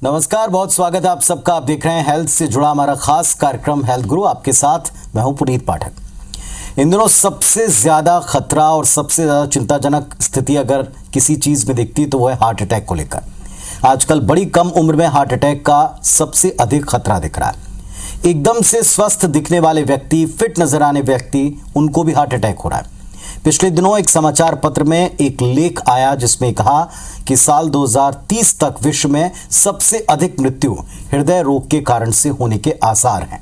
नमस्कार, बहुत स्वागत है आप सबका। आप देख रहे हैं हेल्थ से जुड़ा हमारा खास कार्यक्रम हेल्थ गुरु। आपके साथ मैं हूं पुनीत पाठक। इन दिनों सबसे ज्यादा खतरा और सबसे ज्यादा चिंताजनक स्थिति अगर किसी चीज में दिखती है तो वो है हार्ट अटैक को लेकर। आजकल बड़ी कम उम्र में हार्ट अटैक का सबसे अधिक खतरा दिख रहा है। एकदम से स्वस्थ दिखने वाले व्यक्ति, फिट नजर आने व्यक्ति, उनको भी हार्ट अटैक हो रहा है। पिछले दिनों एक समाचार पत्र में एक लेख आया जिसमें कहा कि साल 2030 तक विश्व में सबसे अधिक मृत्यु हृदय रोग के कारण से होने के आसार हैं।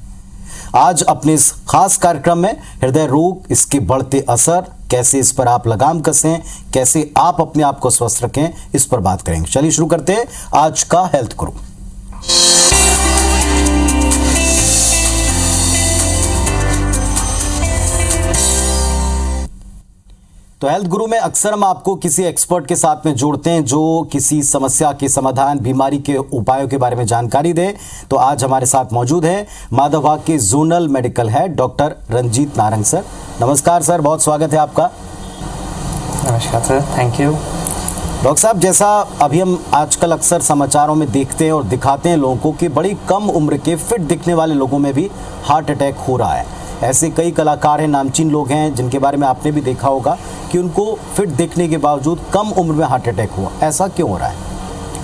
आज अपने इस खास कार्यक्रम में हृदय रोग, इसके बढ़ते असर, कैसे इस पर आप लगाम कसें, कैसे आप अपने आप को स्वस्थ रखें, इस पर बात करेंगे। चलिए शुरू करते हैं आज का हेल्थ गुरु। तो हेल्थ गुरु में अक्सर हम आपको किसी एक्सपर्ट के साथ में जोड़ते हैं जो किसी समस्या के समाधान, बीमारी के उपायों के बारे में जानकारी दे। तो आज हमारे साथ मौजूद है माधवबाग के zonal medical head doctor Ranjit Narang sir. नमस्कार सर, बहुत स्वागत है आपका। नमस्कार सर, थैंक यू। डॉक्टर साहब, जैसा अभी हम आजकल अक्सर समाचारों में देखते हैं और दिखाते हैं लोगों को कि बड़ी कम उम्र के फिट दिखने वाले लोगों में भी हार्ट अटैक हो रहा है। ऐसे कई कलाकार हैं, नामचीन लोग हैं जिनके बारे में आपने भी देखा होगा कि उनको फिट दिखने के बावजूद कम उम्र में हार्ट अटैक हुआ। ऐसा क्यों हो रहा है?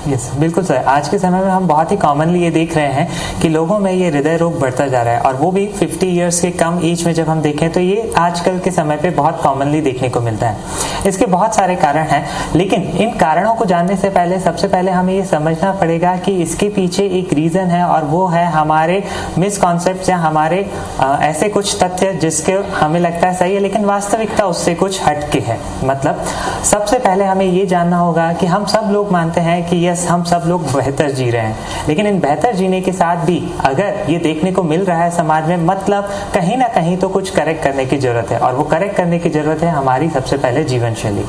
यस, बिल्कुल सर। आज के समय में हम बहुत ही कॉमनली ये देख रहे हैं कि लोगों में ये हृदय रोग बढ़ता जा रहा है, और वो भी 50 ईयर्स के कम एज में जब हम देखें तो ये आजकल के समय पे बहुत कॉमनली देखने को मिलता है। इसके बहुत सारे कारण हैं, लेकिन इन कारणों को जानने से पहले सबसे पहले हमें ये समझना पड़ेगा कि इसके पीछे एक रीज़न है, और वो है हमारे मिसकॉन्सेप्ट या हमारे ऐसे कुछ तथ्य जिसके हमें लगता है सही है लेकिन वास्तविकता उससे कुछ हटके है। मतलब सबसे पहले हमें ये जानना होगा कि हम सब लोग मानते हैं कि हम सब लोग बेहतर जी रहे हैं, लेकिन इन बेहतर जीने के साथ भी अगर ये देखने को मिल रहा है समाज में, मतलब कहीं ना कहीं तो कुछ करेक्ट करने की जरूरत है, और वो करेक्ट करने की जरूरत है हमारी सबसे पहले जीवन शैली।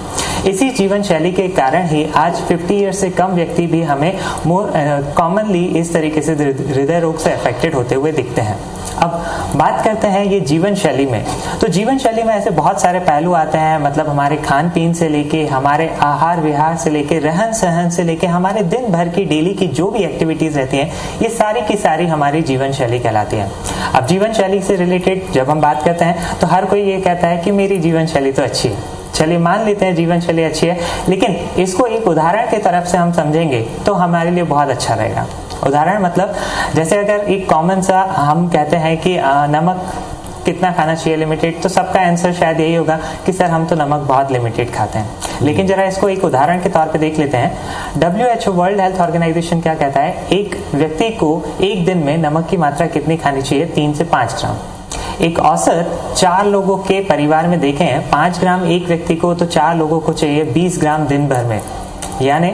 इसी जीवन शैली के कारण ही आज 50 ईयर्स से कम व्यक्ति भी हमें कॉमनली इस तरीके से हृदय रोग से अफेक्टेड होते हुए दिखते हैं। अब बात करते हैं ये जीवन शैली में। तो जीवन शैली में ऐसे बहुत सारे पहलू आते हैं, मतलब हमारे खान पीन से लेके, हमारे आहार विहार से लेके, रहन सहन से लेके, हमारे दिन भर की डेली की जो भी एक्टिविटीज रहती हैं, ये सारी की सारी हमारी जीवन शैली कहलाती है। अब जीवन शैली से रिलेटेड जब हम बात करते हैं तो हर कोई ये कहता है कि मेरी जीवन शैली तो अच्छी है। चलिए मान लेते हैं जीवन शैली अच्छी है, लेकिन इसको एक उदाहरण की तरफ से हम समझेंगे तो हमारे लिए बहुत अच्छा रहेगा। उदाहरण मतलब जैसे अगर एक कॉमन सा हम कहते हैं कि नमक कितना खाना चाहिए लिमिटेड, तो सबका आंसर शायद यही होगा कि सर हम तो नमक बहुत लिमिटेड खाते हैं। लेकिन जरा इसको एक उदाहरण के तौर पे देख लेते हैं। WHO वर्ल्ड हेल्थ ऑर्गेनाइजेशन क्या कहता है, एक व्यक्ति को एक दिन में नमक की मात्रा कितनी खानी चाहिए? 3 से 5 ग्राम। एक औसत 4 लोगों के परिवार में देखें 5 ग्राम एक व्यक्ति को, तो 4 लोगों को चाहिए 20 ग्राम दिन भर में, यानी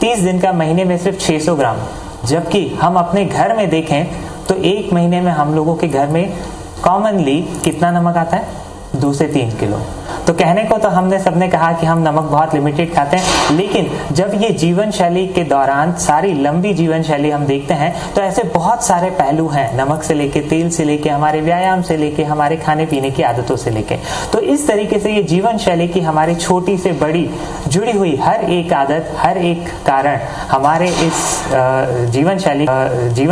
30 दिन का महीने में सिर्फ 600 ग्राम। जबकि हम अपने घर में देखें तो एक महीने में हम लोगों के घर में कॉमनली कितना नमक आता है? 2 से 3 किलो। तो कहने को तो हमने सबने कहा कि हम नमक बहुत लिमिटेड खाते हैं, लेकिन जब ये जीवन शैली के दौरान सारी लंबी जीवन शैली हम देखते हैं तो ऐसे बहुत सारे पहलू हैं, नमक से लेके, तेल से लेके, हमारे व्यायाम से लेके, हमारे खाने पीने की आदतों से लेके। तो इस तरीके से ये जीवन शैली की हमारी छोटी से बड़ी जुड़ी हुई हर एक आदत, हर एक कारण हमारे इस जीवन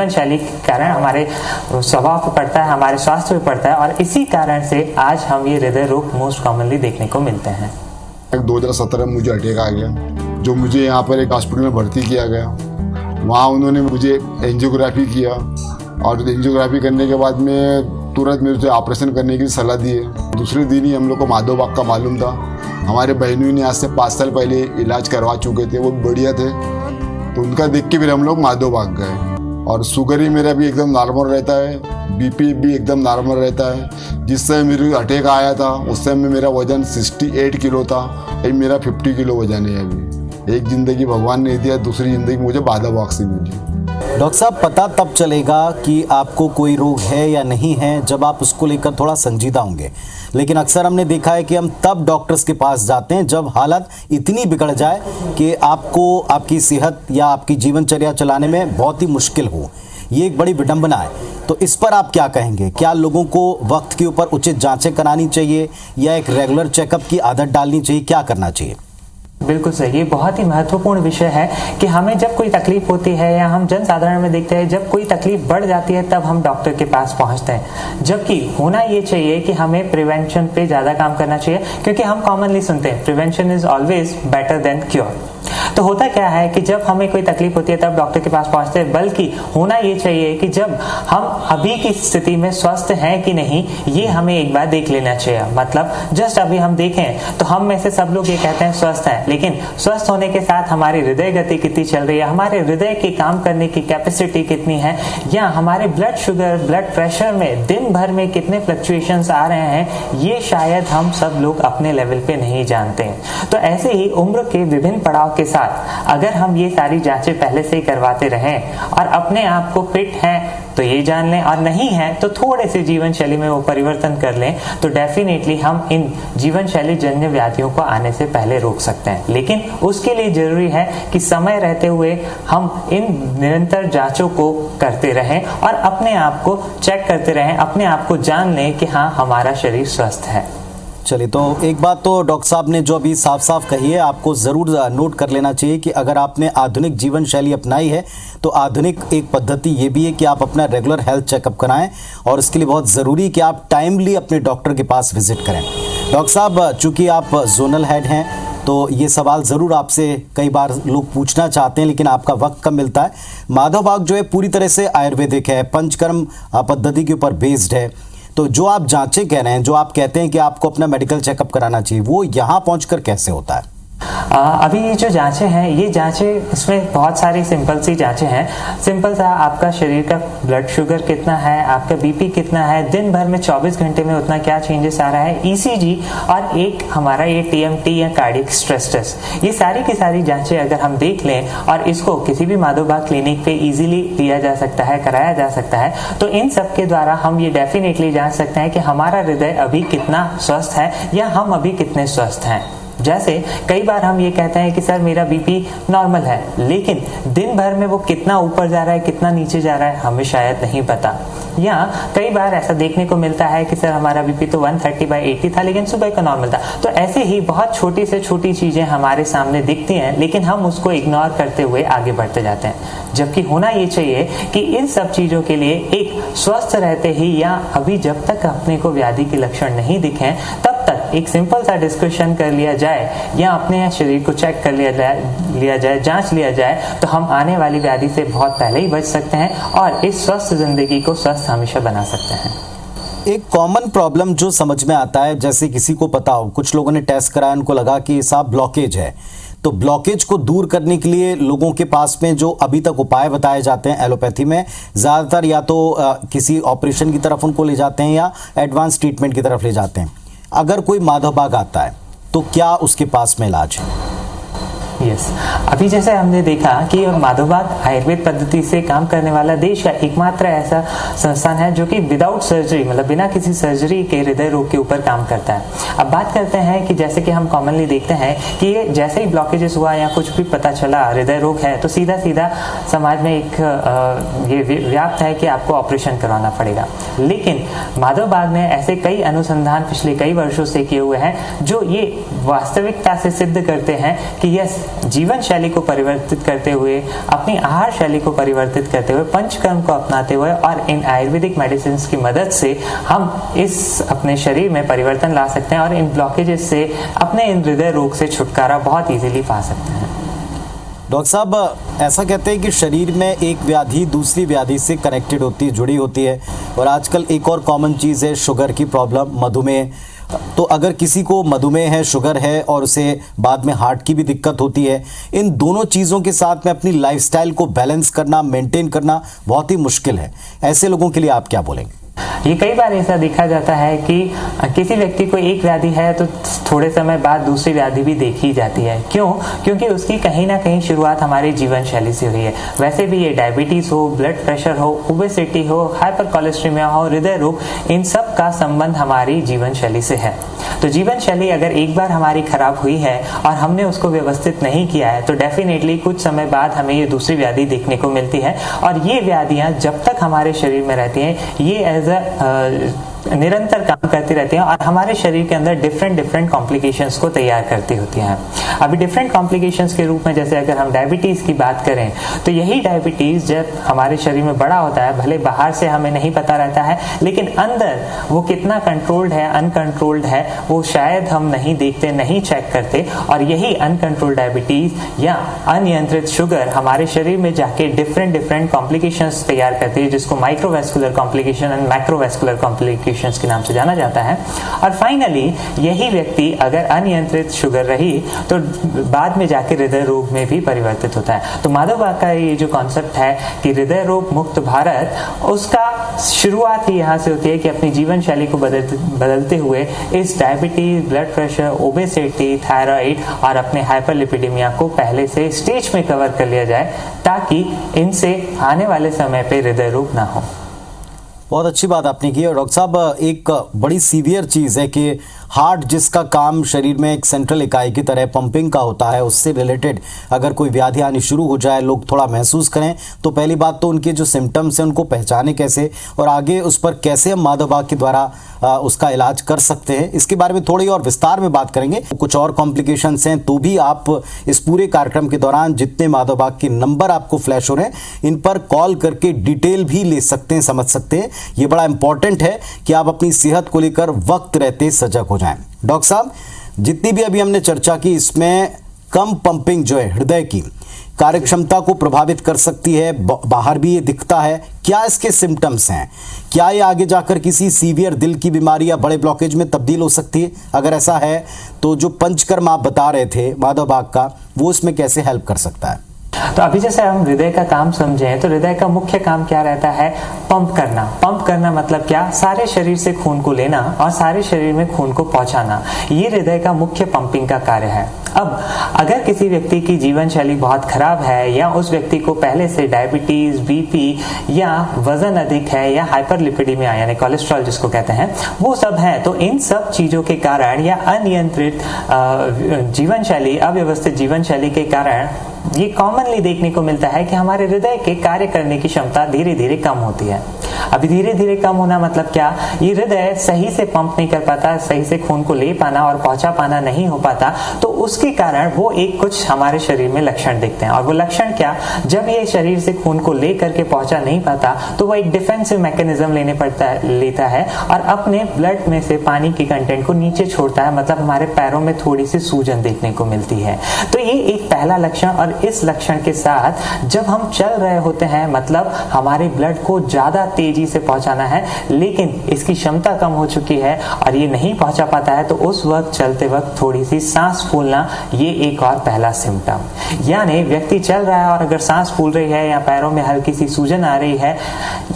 शैली के कारण हमारे स्वभाव पर पड़ता है, हमारे स्वास्थ्य पर पड़ता है, और इसी कारण से आज हम ये हृदय रोग मोस्ट कॉमनली देखने को मिलते हैं। 2017 में मुझे अटैक आ गया, जो मुझे यहाँ पर एक हॉस्पिटल में भर्ती किया गया। वहाँ उन्होंने मुझे एंजियोग्राफी किया, और एंजियोग्राफी करने के बाद में तुरंत मुझे ऑपरेशन करने की सलाह दी है। दूसरे दिन ही हम लोग को माधवबाग का मालूम था। हमारे बहनों ने आज से 5 साल पहले इलाज करवा चुके थे, वो बढ़िया थे, तो उनका देख के फिर हम लोग माधवबाग गए। और शुगर ही मेरा भी एकदम नॉर्मल रहता है, बीपी भी एकदम नॉर्मल रहता है। जिस समय मेरे अटैक आया था उस समय मेरा वजन 68 किलो था, अभी मेरा 50 किलो वजन है। अभी एक ज़िंदगी भगवान ने दिया, दूसरी ज़िंदगी मुझे माधवबाग से मिली। डॉक्टर साहब, पता तब चलेगा कि आपको कोई रोग है या नहीं है जब आप उसको लेकर थोड़ा संजीदा होंगे, लेकिन अक्सर हमने देखा है कि हम तब डॉक्टर्स के पास जाते हैं जब हालत इतनी बिगड़ जाए कि आपको आपकी सेहत या आपकी जीवनचर्या चलाने में बहुत ही मुश्किल हो। ये एक बड़ी विडंबना है। तो इस पर आप क्या कहेंगे? क्या लोगों को वक्त के ऊपर उचित जांचें करानी चाहिए या एक रेगुलर चेकअप की आदत डालनी चाहिए? क्या करना चाहिए? बिल्कुल सही, ये बहुत ही महत्वपूर्ण विषय है कि हमें जब कोई तकलीफ होती है या हम जन साधारण में देखते हैं जब कोई तकलीफ बढ़ जाती है तब हम डॉक्टर के पास पहुंचते हैं, जबकि होना ये चाहिए कि हमें प्रिवेंशन पे ज़्यादा काम करना चाहिए, क्योंकि हम कॉमनली सुनते हैं prevention is always better than cure. तो होता क्या है कि जब हमें कोई तकलीफ होती है तब डॉक्टर के पास पहुंचते हैं, बल्कि होना ये चाहिए कि जब हम अभी की स्थिति में स्वस्थ हैं कि नहीं ये हमें एक बार देख लेना चाहिए। मतलब जस्ट अभी हम देखें तो हम में से सब लोग ये कहते हैं स्वस्थ हैं, लेकिन स्वस्थ होने के साथ हमारी हृदय गति कितनी चल रही है, हमारे हृदय के काम करने की कैपेसिटी कितनी है, या हमारे ब्लड शुगर ब्लड प्रेशर में दिन भर में कितने फ्लक्चुएशंस आ रहे हैं, ये शायद हम सब लोग अपने लेवल पे नहीं जानते हैं। तो ऐसे ही उम्र के विभिन्न पड़ाव के साथ अगर हम ये सारी जांचें पहले से ही करवाते रहें और अपने आप को फिट हैं तो ये जान लें, और नहीं है तो थोड़े से जीवन शैली में वो परिवर्तन कर लें, तो डेफिनेटली हम इन जीवन शैली जन्य व्याधियों को आने से पहले रोक सकते हैं। लेकिन उसके लिए जरूरी है कि समय रहते हुए हम इन निरंतर जांचों को करते रहें और अपने आप को चेक करते रहें, अपने आप को जान लें कि हाँ हमारा शरीर स्वस्थ है। चलिए, तो एक बात तो डॉक्टर साहब ने जो अभी साफ साफ कही है आपको ज़रूर नोट कर लेना चाहिए कि अगर आपने आधुनिक जीवन शैली अपनाई है तो आधुनिक एक पद्धति ये भी है कि आप अपना रेगुलर हेल्थ चेकअप कराएं, और इसके लिए बहुत ज़रूरी है कि आप टाइमली अपने डॉक्टर के पास विजिट करें। डॉक्टर साहब, चूँकि आप जोनल हेड हैं तो ये सवाल ज़रूर आपसे कई बार लोग पूछना चाहते हैं, लेकिन आपका वक्त कम मिलता है। माधव बाग जो है पूरी तरह से आयुर्वेदिक है, पंचकर्म पद्धति के ऊपर बेस्ड है, तो जो आप जांचें कह रहे हैं, जो आप कहते हैं कि आपको अपना मेडिकल चेकअप कराना चाहिए, वो यहाँ पहुंचकर कैसे होता है? अभी ये जो जांचें हैं ये जांचें इसमें बहुत सारी सिंपल सी जांचें हैं। सिंपल सा आपका शरीर का ब्लड शुगर कितना है, आपका बीपी कितना है, दिन भर में 24 घंटे में उतना क्या चेंजेस आ रहा है, ईसीजी, और एक हमारा ये टीएमटी या कार्डियक स्ट्रेस टेस्ट, ये सारी की सारी जांचें अगर हम देख लें और इसको किसी भी माधव बाग क्लिनिक पे इजीली लिया जा सकता है, कराया जा सकता है, तो इन सब के द्वारा हम ये डेफिनेटली जान सकते हैं कि हमारा हृदय अभी कितना स्वस्थ है या हम अभी कितने स्वस्थ हैं। जैसे कई बार हम ये कहते हैं कि सर मेरा बीपी नॉर्मल है, लेकिन दिन भर में वो कितना ऊपर जा रहा है कितना नीचे जा रहा है हमें शायद नहीं पता। या कई बार ऐसा देखने को मिलता है कि सर हमारा बीपी तो 130/80 था लेकिन सुबह का नॉर्मल था। तो ऐसे ही बहुत छोटी से छोटी चीजें हमारे सामने दिखती हैं, लेकिन हम उसको इग्नोर करते हुए आगे बढ़ते जाते हैं। जबकि होना ये चाहिए कि इन सब चीजों के लिए एक स्वस्थ रहते ही या अभी जब तक अपने को व्याधि के लक्षण नहीं दिखे तब तक एक सिंपल सा डिस्कशन कर लिया जाए या अपने शरीर को चेक कर लिया जाए, जांच लिया जाए, तो हम आने वाली व्याधि से बहुत पहले ही बच सकते हैं और इस स्वस्थ जिंदगी को स्वस्थ हमेशा बना सकते हैं। एक कॉमन प्रॉब्लम जो समझ में आता है, जैसे किसी को पता हो, कुछ लोगों ने टेस्ट कराया, उनको लगा कि साहब ब्लॉकेज है, तो ब्लॉकेज को दूर करने के लिए लोगों के पास में जो अभी तक उपाय बताए जाते हैं एलोपैथी में, ज़्यादातर या तो किसी ऑपरेशन की तरफ उनको ले जाते हैं या एडवांस ट्रीटमेंट की तरफ ले जाते हैं। अगर कोई माधव बाग आता है तो क्या उसके पास में इलाज है? यस, अभी जैसे हमने देखा कि माधव बाग आयुर्वेद पद्धति से काम करने वाला देश का एकमात्र ऐसा संस्थान है जो कि विदाउट सर्जरी, मतलब बिना किसी सर्जरी के हृदय रोग के ऊपर काम करता है। अब बात करते हैं कि जैसे कि हम कॉमनली देखते हैं कि ये जैसे ही ब्लॉकेजेस हुआ या कुछ भी पता चला हृदय रोग है तो सीधा सीधा समाज में एक ये व्याप्त है कि आपको ऑपरेशन करवाना पड़ेगा। लेकिन माधव बाग ने ऐसे कई अनुसंधान पिछले कई वर्षों से किए हुए हैं जो ये वास्तविकता से सिद्ध करते हैं कि यस, जीवन शैली को परिवर्तित करते हुए, अपनी आहार शैली को परिवर्तित करते हुए, पंचकर्म को अपनाते हुए और इन आयुर्वेदिक मेडिसिन की मदद से हम इस अपने शरीर में परिवर्तन ला सकते हैं और इन ब्लॉकेजेस से, अपने इन हृदय रोग से छुटकारा बहुत इजीली पा सकते हैं। डॉक्टर साहब, ऐसा कहते हैं कि शरीर में एक व्याधि दूसरी व्याधि से कनेक्टेड होती है, जुड़ी होती है, और आजकल एक और कॉमन चीज़ है शुगर की प्रॉब्लम, मधुमेह। तो अगर किसी को मधुमेह है, शुगर है और उसे बाद में हार्ट की भी दिक्कत होती है, इन दोनों चीज़ों के साथ में अपनी लाइफस्टाइल को बैलेंस करना, मेंटेन करना बहुत ही मुश्किल है। ऐसे लोगों के लिए आप क्या बोलेंगे? ये कई बार ऐसा देखा जाता है कि किसी व्यक्ति को एक व्याधि है तो थोड़े समय बाद दूसरी व्याधि भी देखी जाती है। क्यों? क्योंकि उसकी कहीं ना कहीं शुरुआत हमारी जीवन शैली से हुई है। वैसे भी ये डायबिटीज हो, ब्लड प्रेशर हो, ओबेसिटी हो, हाइपर कोलेस्ट्रेमिया हो, हृदय रोग, इन सब का संबंध हमारी जीवन शैली से है। तो जीवन शैली अगर एक बार हमारी खराब हुई है और हमने उसको व्यवस्थित नहीं किया है तो डेफिनेटली कुछ समय बाद हमें ये दूसरी व्याधि देखने को मिलती है। और ये व्याधियां जब तक हमारे शरीर में रहती हैं, ये एज अ निरंतर काम करती रहती हैं और हमारे शरीर के अंदर डिफरेंट कॉम्प्लिकेशंस को तैयार करती होती हैं। अभी डिफरेंट कॉम्प्लिकेशंस के रूप में जैसे अगर हम डायबिटीज़ की बात करें तो यही डायबिटीज़ जब हमारे शरीर में बड़ा होता है, भले बाहर से हमें नहीं पता रहता है लेकिन अंदर वो कितना कंट्रोल्ड है, अनकंट्रोल्ड है, वो शायद हम नहीं देखते, नहीं चेक करते, और यही अनकंट्रोल्ड डायबिटीज़ या अनियंत्रित शुगर हमारे शरीर में जाके डिफरेंट कॉम्प्लिकेशंस तैयार करती है, जिसको microvascular complication and macrovascular complications के नाम से जाना जाता है। और फाइनली यही व्यक्ति अगर अनियंत्रित शुगर रही तो बाद में जाके हृदय रोग में भी परिवर्तित होता है। तो माधव बाग का ये जो कॉन्सेप्ट है कि हृदय रोग मुक्त भारत, उसका शुरुआत ही यहाँ से होती है कि अपनी जीवन शैली को बदलते हुए इस diabetes, blood pressure, obesity, thyroid और अपने हाइपरलिपिडेमिया को पहले से स्टेज में कवर कर लिया जाए ताकि इनसे आने वाले समय पे हृदय रोग ना हो। बहुत अच्छी बात आपने की। और डॉक्टर साहब, एक बड़ी सीवियर चीज़ है कि हार्ट जिसका काम शरीर में एक सेंट्रल इकाई की तरह पंपिंग का होता है, उससे रिलेटेड अगर कोई व्याधि आनी शुरू हो जाए, लोग थोड़ा महसूस करें, तो पहली बात तो उनके जो सिम्टम्स हैं उनको पहचाने कैसे और आगे उस पर कैसे हम माधव बाग के द्वारा उसका इलाज कर सकते हैं, इसके बारे में थोड़ी और विस्तार में बात करेंगे। कुछ और कॉम्प्लिकेशंस हैं तो भी आप इस पूरे कार्यक्रम के दौरान जितने माधव बाग के नंबर आपको फ्लैश हो रहे हैं इन पर कॉल करके डिटेल भी ले सकते हैं, समझ सकते हैं। ये बड़ा इंपॉर्टेंट है कि आप अपनी सेहत को लेकर वक्त रहते सजग हो जाएं। डॉक्टर साहब, जितनी भी अभी हमने चर्चा की इसमें कम पंपिंग जो है हृदय की कार्यक्षमता को प्रभावित कर सकती है, बाहर भी ये दिखता है। क्या इसके सिम्टम्स हैं? क्या ये आगे जाकर किसी सीवियर दिल की बीमारी या बड़े ब्लॉकेज में तब्दील हो सकती है? अगर ऐसा है तो जो पंचकर्म आप बता रहे थे माधव बाग का, वो इसमें कैसे हेल्प कर सकता है? तो अभी जैसे हम हृदय का काम समझें तो हृदय का मुख्य काम क्या रहता है? पंप करना। पंप करना मतलब क्या? सारे शरीर से खून को लेना और सारे शरीर में खून को पहुंचाना। ये हृदय का मुख्य पंपिंग का कार्य है। अब अगर किसी व्यक्ति की जीवन शैली बहुत खराब है या उस व्यक्ति को पहले से डायबिटीज, बीपी या वजन अधिक है या हाइपरलिपिडेमिया यानी कोलेस्ट्रॉल जिसको कहते हैं, वो सब है, तो इन सब चीजों के कारण या अनियंत्रित जीवन शैली, अव्यवस्थित जीवन शैली के कारण ये कॉमनली देखने को मिलता है कि हमारे हृदय के कार्य करने की क्षमता धीरे धीरे कम होती है। अभी धीरे धीरे कम होना मतलब क्या? ये हृदय सही से पंप नहीं कर पाता, सही से खून को ले पाना और पहुंचा पाना नहीं हो पाता, तो उसके कारण वो एक कुछ हमारे शरीर में लक्षण दिखते हैं। और वो लक्षण क्या? जब ये शरीर से खून को ले करके पहुंचा नहीं पाता तो वो एक डिफेंसिव मैकेनिज्म लेता है और अपने ब्लड में से पानी की कंटेंट को नीचे छोड़ता है, मतलब हमारे पैरों में थोड़ी सी सूजन देखने को मिलती है। तो ये एक पहला लक्षण। और इस लक्षण के साथ जब हम चल रहे होते हैं, मतलब हमारे ब्लड को ज्यादा तेजी से पहुंचाना है लेकिन इसकी क्षमता कम हो चुकी है और ये नहीं पहुंचा पाता है, तो उस वक्त चलते वक्त थोड़ी सी सांस फूलना, ये एक और पहला सिम्टम। यानी व्यक्ति चल रहा है और अगर सांस फूल रही है या पैरों में हल्की सी सूजन आ रही है,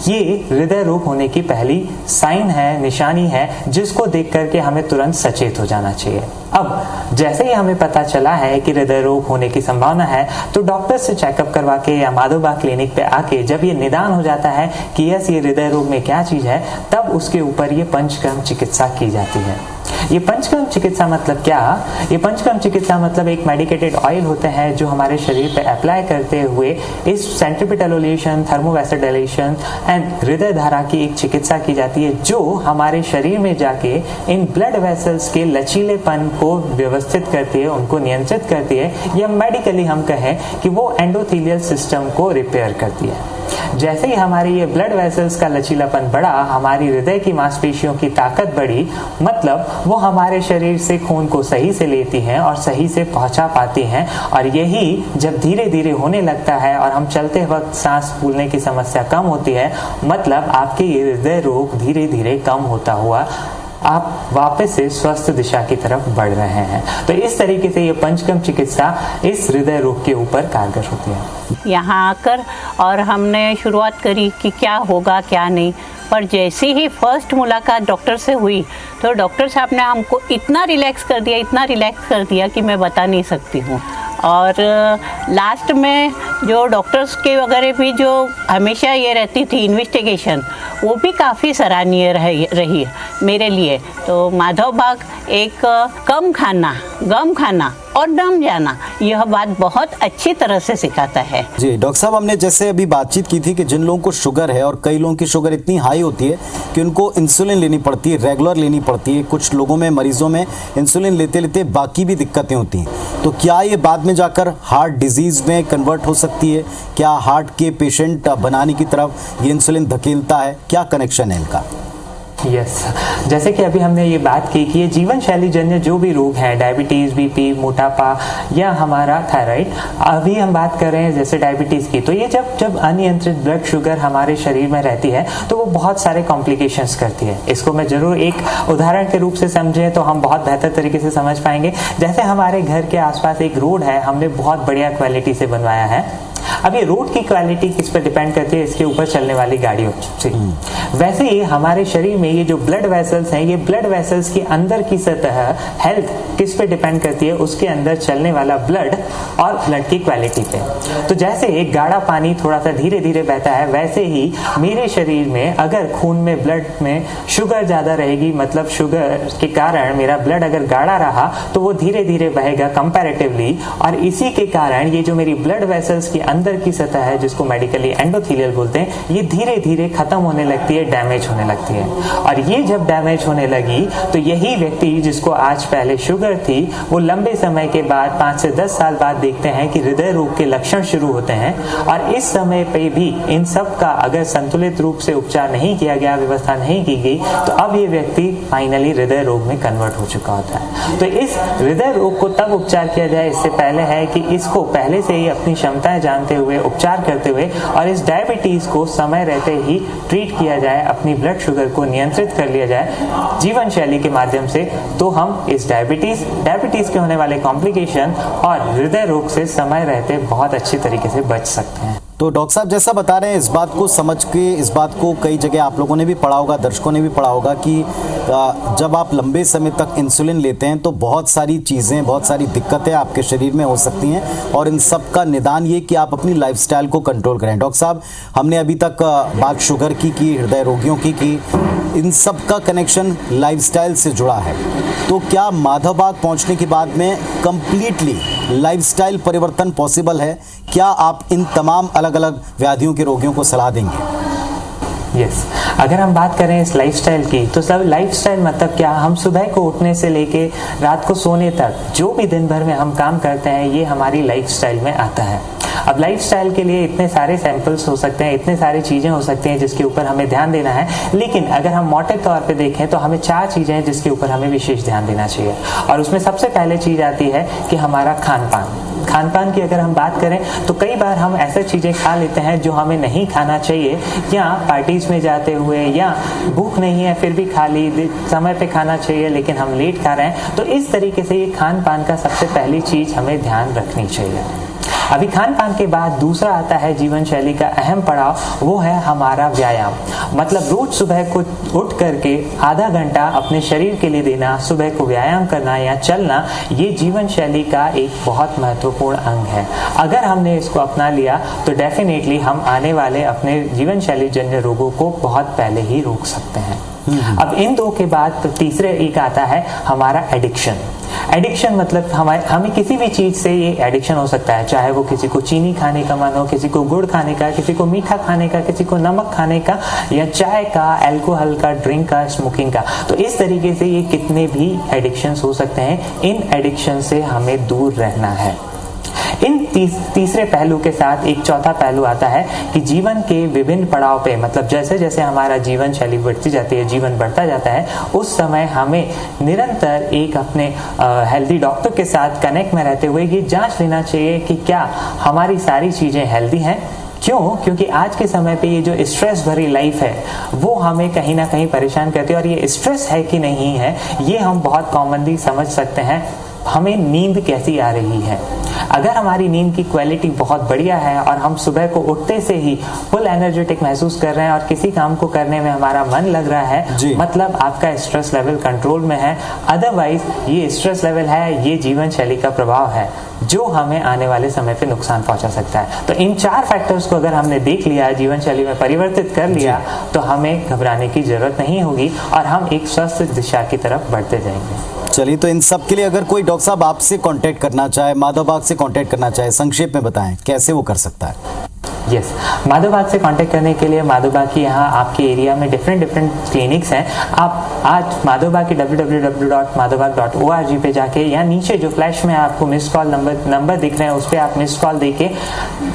ये हृदय रोग होने की पहली साइन है, निशानी है, जिसको देख करके हमें तुरंत सचेत हो जाना चाहिए। अब जैसे ही हमें पता चला है कि हृदय रोग होने की संभावना है तो डॉक्टर से चेकअप करवा के या माधव बाग क्लिनिक पे आके जब ये निदान हो जाता है कि यस ये हृदय रोग में क्या चीज है, तब उसके ऊपर ये पंचकर्म चिकित्सा की जाती है। ये पंचकर्म चिकित्सा मतलब क्या? ये पंचकर्म चिकित्सा मतलब एक मेडिकेटेड ऑयल होते हैं जो हमारे शरीर पे अप्लाई करते हुए इस सेंट्रीपिटलोलेशन, थर्मोवेसाडाइलेशन एंड हृदय धारा की एक चिकित्सा की जाती है जो हमारे शरीर में जाके इन ब्लड वेसल्स के लचीलेपन को व्यवस्थित करती है, उनको नियंत्रित करती है, या मेडिकली हम कहें कि वो एंडोथेलियल सिस्टम को रिपेयर करती है। जैसे ही हमारी ये ब्लड वेसल्स का लचीलापन बढ़ा, हमारी हृदय की मांसपेशियों की ताकत बढ़ी, मतलब वो हमारे शरीर से खून को सही से लेती हैं और सही से पहुंचा पाती हैं। और यही जब धीरे धीरे होने लगता है और हम चलते वक्त सांस फूलने की समस्या कम होती है, मतलब आपके ये हृदय रोग धीरे धीरे कम होता हुआ आप वापस से स्वस्थ दिशा की तरफ बढ़ रहे हैं। तो इस तरीके से ये पंचकर्म चिकित्सा इस हृदय रोग के ऊपर कारगर होती है। यहाँ आकर और हमने शुरुआत करी कि क्या होगा क्या नहीं, पर जैसे ही फर्स्ट मुलाकात डॉक्टर से हुई तो डॉक्टर साहब ने हमको इतना रिलैक्स कर दिया कि मैं बता नहीं सकती हूँ। और लास्ट में जो डॉक्टर्स के वगैरह भी जो हमेशा ये रहती थी इन्वेस्टिगेशन, वो भी काफ़ी सराहनीय रही मेरे लिए। तो माधव बाग एक कम खाना, गम खाना और दम जाना, यह बात बहुत अच्छी तरह से सिखाता है। जी डॉक्टर साहब, हमने जैसे अभी बातचीत की थी कि जिन लोगों को शुगर है और कई लोगों की शुगर इतनी हाई होती है कि उनको इंसुलिन लेनी पड़ती है, रेगुलर लेनी पड़ती है। कुछ लोगों में, मरीजों में इंसुलिन लेते लेते बाकी भी दिक्कतें होती हैं। तो क्या ये बाद में जाकर हार्ट डिजीज में कन्वर्ट हो सकती है? क्या हार्ट के पेशेंट बनाने की तरफ ये इंसुलिन धकेलता है? क्या कनेक्शन है इनका? यस, जैसे कि अभी हमने ये बात की कि ये जीवन शैली जन्य जो भी रोग हैं, डायबिटीज़, बीपी, मोटापा या हमारा थायराइड, अभी हम बात कर रहे हैं जैसे डायबिटीज़ की, तो ये जब अनियंत्रित ब्लड शुगर हमारे शरीर में रहती है तो वो बहुत सारे कॉम्प्लिकेशंस करती है। इसको मैं ज़रूर एक उदाहरण के रूप से समझें तो हम बहुत बेहतर तरीके से समझ पाएंगे। जैसे हमारे घर के आसपास एक रोड है, हमने बहुत बढ़िया क्वालिटी से बनवाया है। अब ये रोड की क्वालिटी किस पर डिपेंड करती है? इसके ऊपर चलने वाली गाड़ियों से। वैसे ही हमारे शरीर में ये जो ब्लड वेसल्स हैं, ये ब्लड वेसल्स के अंदर की सतह हेल्थ किस पे डिपेंड करती है? उसके अंदर चलने वाला ब्लड और ब्लड की क्वालिटी पे। तो जैसे एक गाढ़ा पानी थोड़ा सा धीरे धीरे बहता है, वैसे ही मेरे शरीर में अगर खून में, ब्लड में शुगर ज़्यादा रहेगी, मतलब शुगर के कारण मेरा ब्लड अगर गाढ़ा रहा तो वो धीरे धीरे बहेगा कंपैरेटिवली, और इसी के कारण ये जो मेरी ब्लड वेसल्स की अंदर की सतह है, जिसको मेडिकली एंडोथेलियल बोलते हैं, ये धीरे धीरे खत्म होने लगती है, डैमेज होने लगती है। और ये जब डैमेज होने लगी तो यही व्यक्ति जिसको आज पहले शुगर थी, वो लंबे समय के बाद 5 से 10 साल बाद देखते हैं कि हृदय रोग के लक्षण शुरू होते हैं। और इस समय पे भी इन सब का अगर संतुलित रूप से उपचार नहीं किया गया, व्यवस्था नहीं की गई, तो अब ये व्यक्ति फाइनली हृदय रोग में कन्वर्ट हो चुका होता है। तो इस हृदय रोग को तब उपचार किया जाए, इससे पहले है कि इसको पहले से ही अपनी क्षमताएं जानते हुए, उपचार करते हुए, और इस डायबिटीज को समय रहते ही ट्रीट किया जाए, अपनी ब्लड शुगर को नियंत्रित कर लिया जाए जीवन शैली के माध्यम से, तो हम इस डायबिटीज के होने वाले कॉम्प्लिकेशन और हृदय रोग से समय रहते बहुत अच्छी तरीके से बच सकते हैं। तो डॉक्टर साहब जैसा बता रहे हैं, इस बात को समझ के, इस बात को कई जगह आप लोगों ने भी पढ़ा होगा, दर्शकों ने भी पढ़ा होगा कि जब आप लंबे समय तक इंसुलिन लेते हैं तो बहुत सारी चीज़ें, बहुत सारी दिक्कतें आपके शरीर में हो सकती हैं, और इन सब का निदान ये कि आप अपनी लाइफस्टाइल को कंट्रोल करें। डॉक्टर साहब, हमने अभी तक बात शुगर की, हृदय रोगियों की, इन सब का कनेक्शन लाइफस्टाइल से जुड़ा है। तो क्या माधवबाग पहुंचने के बाद में कंप्लीटली लाइफस्टाइल परिवर्तन पॉसिबल है? क्या आप इन तमाम अलग अलग व्याधियों के रोगियों को सलाह देंगे? यस, अगर हम बात करें इस लाइफस्टाइल की, तो सब लाइफस्टाइल मतलब क्या? हम सुबह को उठने से लेके रात को सोने तक जो भी दिन भर में हम काम करते हैं, ये हमारी लाइफस्टाइल में आता है। अब लाइफस्टाइल के लिए इतने सारे सैंपल्स हो सकते हैं, इतने सारी चीज़ें हो सकती हैं जिसके ऊपर हमें ध्यान देना है, लेकिन अगर हम मोटे तौर पे देखें तो हमें 4 चीज़ें हैं जिसके ऊपर हमें विशेष ध्यान देना चाहिए। और उसमें सबसे पहले चीज़ आती है कि हमारा खान पान की अगर हम बात करें तो कई बार हम ऐसी चीज़ें खा लेते हैं जो हमें नहीं खाना चाहिए, या पार्टीज़ में जाते हुए, या भूख नहीं है फिर भी खा ली, समय पे खाना चाहिए लेकिन हम लेट खा रहे हैं। तो इस तरीके से ये खान पान का सबसे पहली चीज़ हमें ध्यान रखनी चाहिए। अभी खान पान के बाद दूसरा आता है जीवन शैली का अहम पड़ाव, वो है हमारा व्यायाम। मतलब रोज सुबह को उठ करके आधा घंटा अपने शरीर के लिए देना, सुबह को व्यायाम करना या चलना, ये जीवन शैली का एक बहुत महत्वपूर्ण अंग है। अगर हमने इसको अपना लिया तो डेफिनेटली हम आने वाले अपने जीवन शैली जन्य रोगों को बहुत पहले ही रोक सकते हैं। अब इन 2 के बाद तो तीसरे एक आता है हमारा एडिक्शन मतलब हमें किसी भी चीज़ से ये एडिक्शन हो सकता है, चाहे वो किसी को चीनी खाने का मन हो, किसी को गुड़ खाने का, किसी को मीठा खाने का, किसी को नमक खाने का, या चाय का, अल्कोहल का, ड्रिंक का, स्मोकिंग का। तो इस तरीके से ये कितने भी एडिक्शंस हो सकते हैं। इन एडिक्शन से हमें दूर रहना है। इन तीसरे पहलू के साथ एक चौथा पहलू आता है कि जीवन के विभिन्न पड़ाव पे, मतलब जैसे जैसे हमारा जीवन शैली बढ़ती जाती है, जीवन बढ़ता जाता है, उस समय हमें निरंतर एक अपने हेल्दी डॉक्टर के साथ कनेक्ट में रहते हुए ये जांच लेना चाहिए कि क्या हमारी सारी चीज़ें हेल्दी हैं। क्यों? क्योंकि आज के समय पे ये जो स्ट्रेस भरी लाइफ है वो हमें कहीं ना कहीं परेशान करती है, और ये स्ट्रेस है कि नहीं है ये हम बहुत कॉमनली समझ सकते हैं हमें नींद कैसी आ रही है। अगर हमारी नींद की क्वालिटी बहुत बढ़िया है और हम सुबह को उठते से ही फुल एनर्जेटिक महसूस कर रहे हैं और किसी काम को करने में हमारा मन लग रहा है, मतलब आपका स्ट्रेस लेवल कंट्रोल में है। अदरवाइज ये स्ट्रेस लेवल है, ये जीवन शैली का प्रभाव है जो हमें आने वाले समय पे नुकसान पहुंचा सकता है। तो इन 4 फैक्टर्स को अगर हमने देख लिया, जीवन शैली में परिवर्तित कर लिया, तो हमें घबराने की जरूरत नहीं होगी और हम एक स्वस्थ दिशा की तरफ बढ़ते जाएंगे। चलिए, तो इन सब के लिए अगर कोई डॉक्टर साहब आपसे कांटेक्ट करना चाहे, माधव बाग से कांटेक्ट करना चाहे, संक्षेप में बताएं कैसे वो कर सकता है। यस, माधव बाग से कांटेक्ट करने के लिए माधव बाग की यहाँ आपके एरिया में डिफरेंट क्लिनिक्स हैं। आप आज माधव बाग की www.madhavbag.org पे जाके या नीचे जो फ्लैश में आपको मिस कॉल नंबर दिख रहे हैं उस पर आप मिस कॉल देके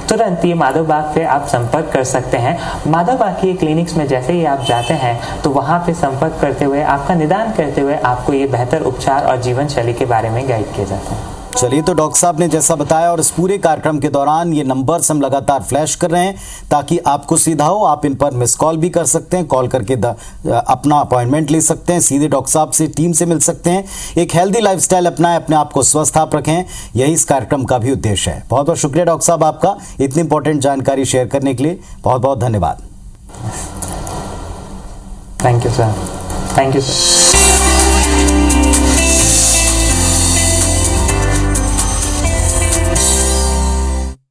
तुरंत ये माधव बाग पे आप संपर्क कर सकते हैं। माधव बाग की क्लिनिक्स में जैसे ही आप जाते हैं तो वहाँ पे संपर्क करते हुए, आपका निदान करते हुए आपको ये बेहतर उपचार और जीवन शैली के बारे में गाइड किया जाता है। चलिए, तो डॉक्टर साहब ने जैसा बताया और इस पूरे कार्यक्रम के दौरान ये नंबर्स हम लगातार फ्लैश कर रहे हैं ताकि आपको सीधा हो। आप इन पर मिस कॉल भी कर सकते हैं, कॉल करके अपना अपॉइंटमेंट ले सकते हैं, सीधे डॉक्टर साहब से टीम से मिल सकते हैं। एक हेल्दी लाइफस्टाइल अपनाएं, अपने आप को स्वस्थ आप रखें, यही इस कार्यक्रम का भी उद्देश्य है। बहुत बहुत शुक्रिया डॉक्टर साहब आपका इतनी इंपॉर्टेंट जानकारी शेयर करने के लिए। बहुत बहुत धन्यवाद। Thank you sir. Thank you sir.